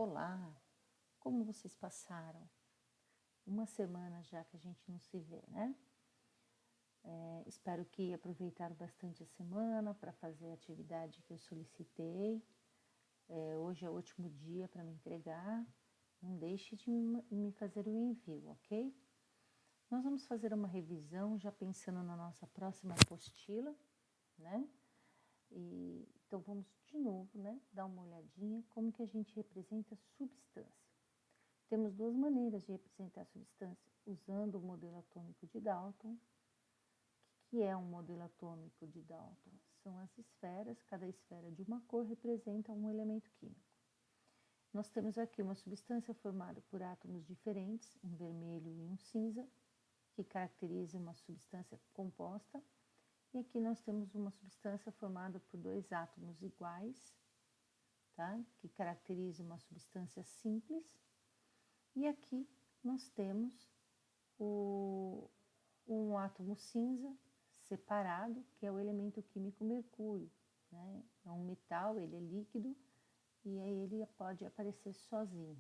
Olá, como vocês passaram? Uma semana já que a gente não se vê, né? Espero que aproveitaram bastante a semana para fazer a atividade que eu solicitei. Hoje é o último dia para me entregar. Não deixe de me fazer o envio, ok? Nós vamos fazer uma revisão já pensando na nossa próxima apostila, né? Então vamos de novo, né? Dar uma olhadinha como que a gente representa substância. Temos duas maneiras de representar a substância, usando o modelo atômico de Dalton. O que é um modelo atômico de Dalton? São as esferas, cada esfera de uma cor representa um elemento químico. Nós temos aqui uma substância formada por átomos diferentes, um vermelho e um cinza, que caracteriza uma substância composta. E aqui nós temos uma substância formada por dois átomos iguais, tá? Que caracteriza uma substância simples. E aqui nós temos um átomo cinza separado, que é o elemento químico mercúrio, né? É um metal, ele é líquido e aí ele pode aparecer sozinho.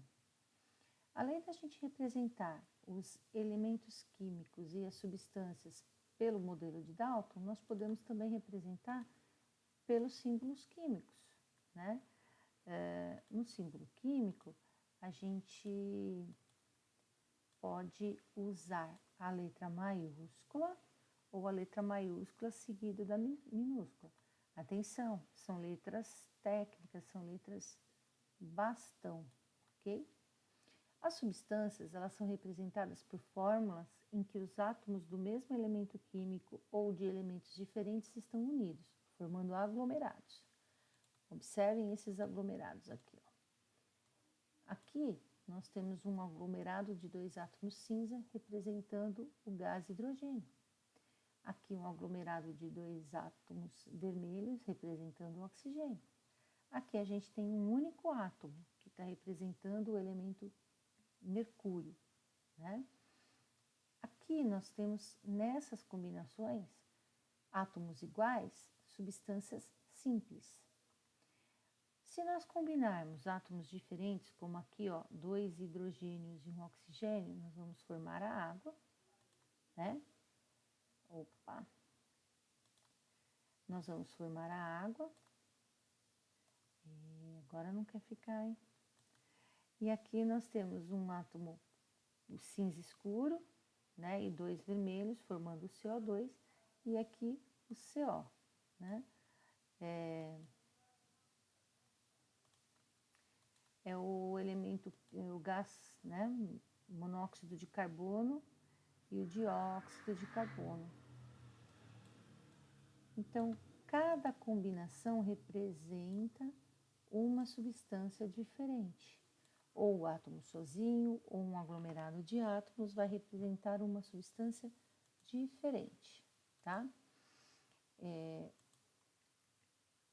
Além da gente representar os elementos químicos e as substâncias pelo modelo de Dalton, nós podemos também representar pelos símbolos químicos, né? No símbolo químico, a gente pode usar a letra maiúscula ou a letra maiúscula seguida da minúscula. Atenção, são letras técnicas, são letras bastão, ok? As substâncias, elas são representadas por fórmulas em que os átomos do mesmo elemento químico ou de elementos diferentes estão unidos, formando aglomerados. Observem esses aglomerados aqui, ó. Aqui nós temos um aglomerado de dois átomos cinza representando o gás hidrogênio. Aqui um aglomerado de dois átomos vermelhos representando o oxigênio. Aqui a gente tem um único átomo que está representando o elemento mercúrio, né? Aqui nós temos nessas combinações átomos iguais, substâncias simples. Se nós combinarmos átomos diferentes, como aqui, ó, dois hidrogênios e um oxigênio, nós vamos formar a água, né? Opa! Nós vamos formar a água. E agora não quer ficar, hein? E aqui nós temos um átomo cinza escuro, né? E dois vermelhos, formando o CO2. E aqui o CO, né? É o elemento, o gás, né? Monóxido de carbono e o dióxido de carbono. Então, cada combinação representa uma substância diferente. Ou o átomo sozinho, ou um aglomerado de átomos vai representar uma substância diferente, tá?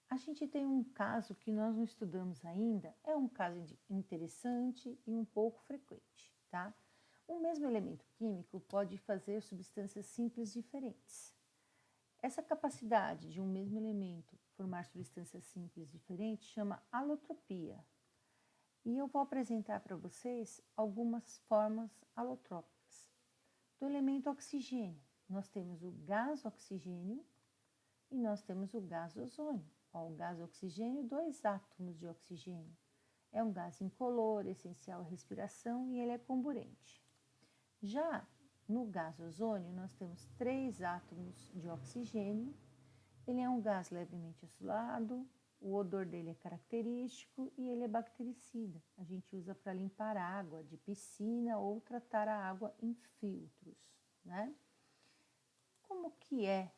A gente tem um caso que nós não estudamos ainda, é um caso interessante e um pouco frequente, tá? O mesmo elemento químico pode fazer substâncias simples diferentes. Essa capacidade de um mesmo elemento formar substâncias simples diferentes chama alotropia. E eu vou apresentar para vocês algumas formas alotrópicas. Do elemento oxigênio, nós temos o gás oxigênio e nós temos o gás ozônio. Ó, o gás oxigênio, dois átomos de oxigênio. É um gás incolor, essencial à respiração e ele é comburente. Já no gás ozônio, nós temos três átomos de oxigênio. Ele é um gás levemente azulado, o odor dele é característico e ele é bactericida. A gente usa para limpar água de piscina ou tratar a água em filtros, né? Como que é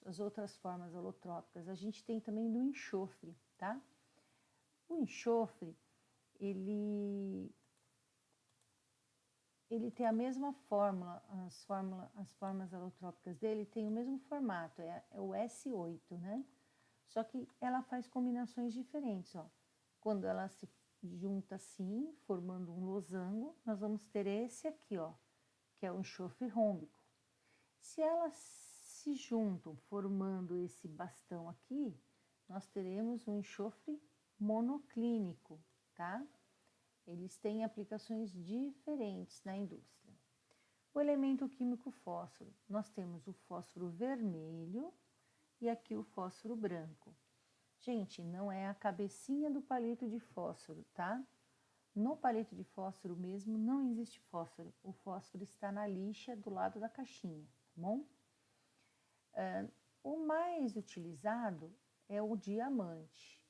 as outras formas alotrópicas? A gente tem também do enxofre, tá? O enxofre, ele tem a mesma fórmula, as formas alotrópicas dele tem o mesmo formato, é o S8, né? Só que ela faz combinações diferentes, ó. Quando ela se junta assim, formando um losango, nós vamos ter esse aqui, ó, que é o enxofre rômbico. Se elas se juntam formando esse bastão aqui, nós teremos um enxofre monoclínico, tá? Eles têm aplicações diferentes na indústria. O elemento químico fósforo, nós temos o fósforo vermelho e aqui o fósforo branco. Gente, não é a cabecinha do palito de fósforo, tá? No palito de fósforo mesmo não existe fósforo. O fósforo está na lixa do lado da caixinha, tá bom? O mais utilizado é o diamante.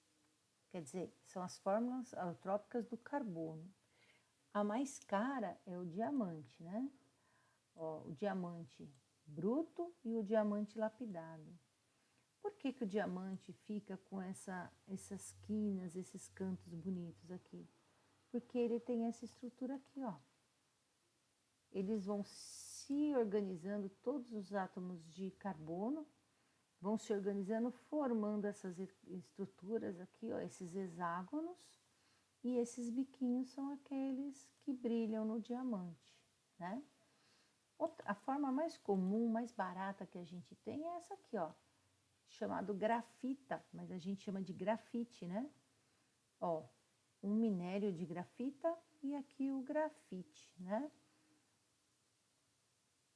Quer dizer, são as fórmulas alotrópicas do carbono. A mais cara é o diamante, né? Ó, o diamante bruto e o diamante lapidado. Por que que o diamante fica com essas quinas, esses cantos bonitos aqui? Porque ele tem essa estrutura aqui, ó. Eles vão se organizando, todos os átomos de carbono vão se organizando, formando essas estruturas aqui, ó, esses hexágonos, e esses biquinhos são aqueles que brilham no diamante, né? A forma mais comum, mais barata que a gente tem é essa aqui, ó, chamado grafita, mas a gente chama de grafite, né? Ó, um minério de grafita e aqui o grafite, né?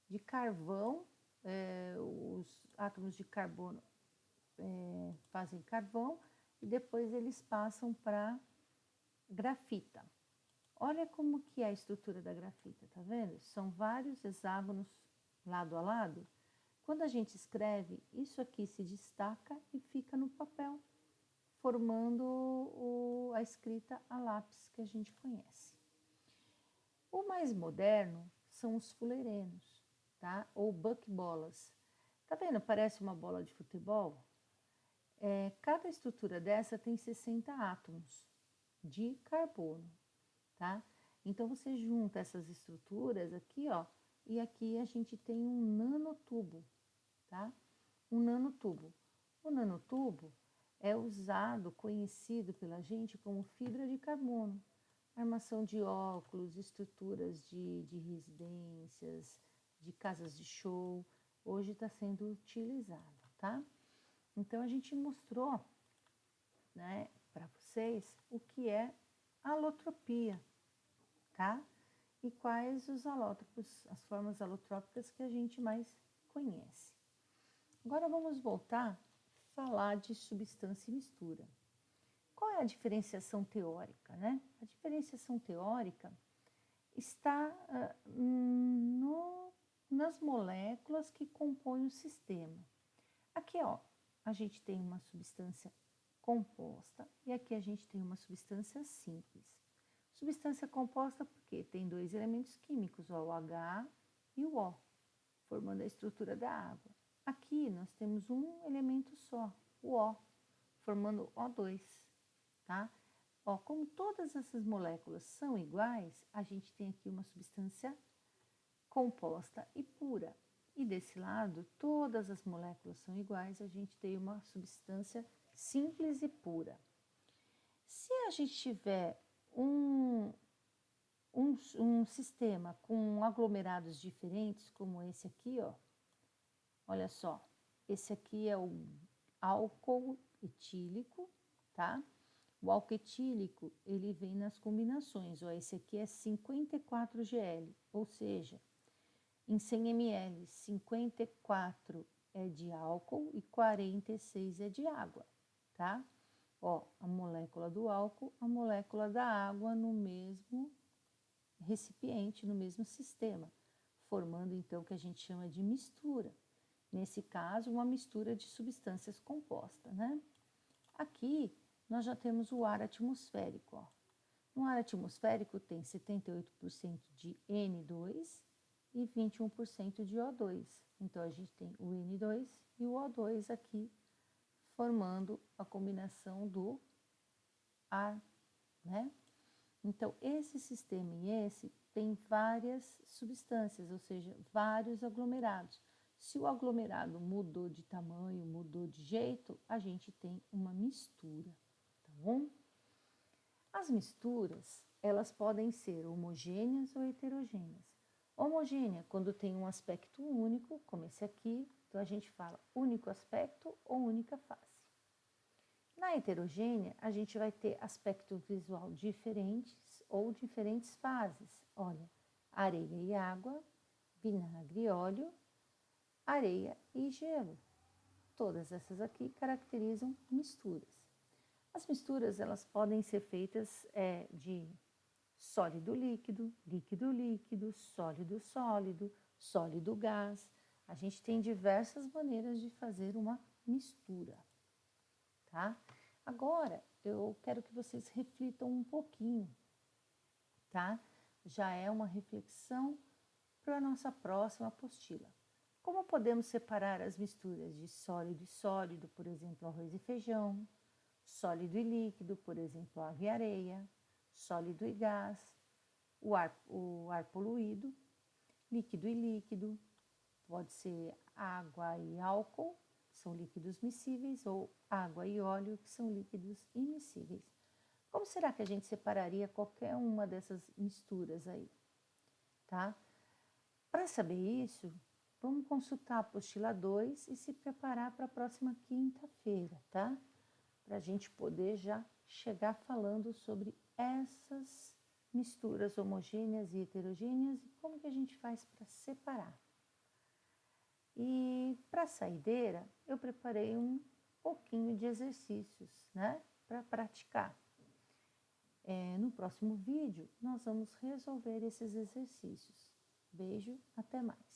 De carvão, os átomos de carbono fazem carvão e depois eles passam para grafita. Olha como que é a estrutura da grafita, tá vendo? São vários hexágonos lado a lado. Quando a gente escreve, isso aqui se destaca e fica no papel, formando a escrita a lápis que a gente conhece. O mais moderno são os fuleirenos, tá? Ou buckbolas. Tá vendo? Parece uma bola de futebol. Cada estrutura dessa tem 60 átomos de carbono, tá? Então, você junta essas estruturas aqui, ó, e aqui a gente tem um nanotubo, tá? Um nanotubo. O nanotubo é usado, conhecido pela gente como fibra de carbono. Armação de óculos, estruturas de residências, de casas de show, hoje está sendo utilizado, tá? Então, a gente mostrou, né, para vocês o que é alotropia, tá? E quais os alótropos, as formas alotrópicas que a gente mais conhece. Agora vamos voltar a falar de substância e mistura. Qual é a diferenciação teórica, né? A diferenciação teórica está nas moléculas que compõem o sistema. Aqui, ó, a gente tem uma substância composta e aqui a gente tem uma substância simples. Substância composta porque tem dois elementos químicos, ó, o H e o O, formando a estrutura da água. Aqui nós temos um elemento só, o O, formando O2, tá? Ó, como todas essas moléculas são iguais, a gente tem aqui uma substância composta e pura. E desse lado, todas as moléculas são iguais, a gente tem uma substância simples e pura. Se a gente tiver um sistema com aglomerados diferentes, como esse aqui, ó, olha só, esse aqui é o álcool etílico, tá? O álcool etílico, ele vem nas combinações, ó, esse aqui é 54Gl, ou seja, em 100 ml, 54 é de álcool e 46 é de água, tá? Ó, a molécula do álcool, a molécula da água no mesmo recipiente, no mesmo sistema, formando então o que a gente chama de mistura. Nesse caso, uma mistura de substâncias compostas, né? Aqui, nós já temos o ar atmosférico, ó. No ar atmosférico tem 78% de N2 e 21% de O2. Então, a gente tem o N2 e o O2 aqui, formando a combinação do ar, né? Então, esse sistema e esse tem várias substâncias, ou seja, vários aglomerados. Se o aglomerado mudou de tamanho, mudou de jeito, a gente tem uma mistura, tá bom? As misturas, elas podem ser homogêneas ou heterogêneas. Homogênea, quando tem um aspecto único, como esse aqui, então a gente fala único aspecto ou única face. Na heterogênea, a gente vai ter aspecto visual diferentes ou diferentes fases. Olha, areia e água, vinagre e óleo, areia e gelo. Todas essas aqui caracterizam misturas. As misturas, elas podem ser feitas de sólido-líquido, líquido-líquido, sólido-sólido, sólido-gás. A gente tem diversas maneiras de fazer uma mistura, tá? Agora, eu quero que vocês reflitam um pouquinho, tá? Já é uma reflexão para a nossa próxima apostila. Como podemos separar as misturas de sólido e sólido, por exemplo, arroz e feijão, sólido e líquido, por exemplo, água e areia, sólido e gás, o ar poluído, líquido e líquido, pode ser água e álcool, que são líquidos miscíveis, ou água e óleo, que são líquidos immiscíveis. Como será que a gente separaria qualquer uma dessas misturas aí, tá? Para saber isso, vamos consultar a apostila 2 e se preparar para a próxima quinta-feira, tá? Para a gente poder já chegar falando sobre essas misturas homogêneas e heterogêneas e como que a gente faz para separar. E para a saideira, eu preparei um pouquinho de exercícios, né, para praticar. No próximo vídeo, nós vamos resolver esses exercícios. Beijo, até mais.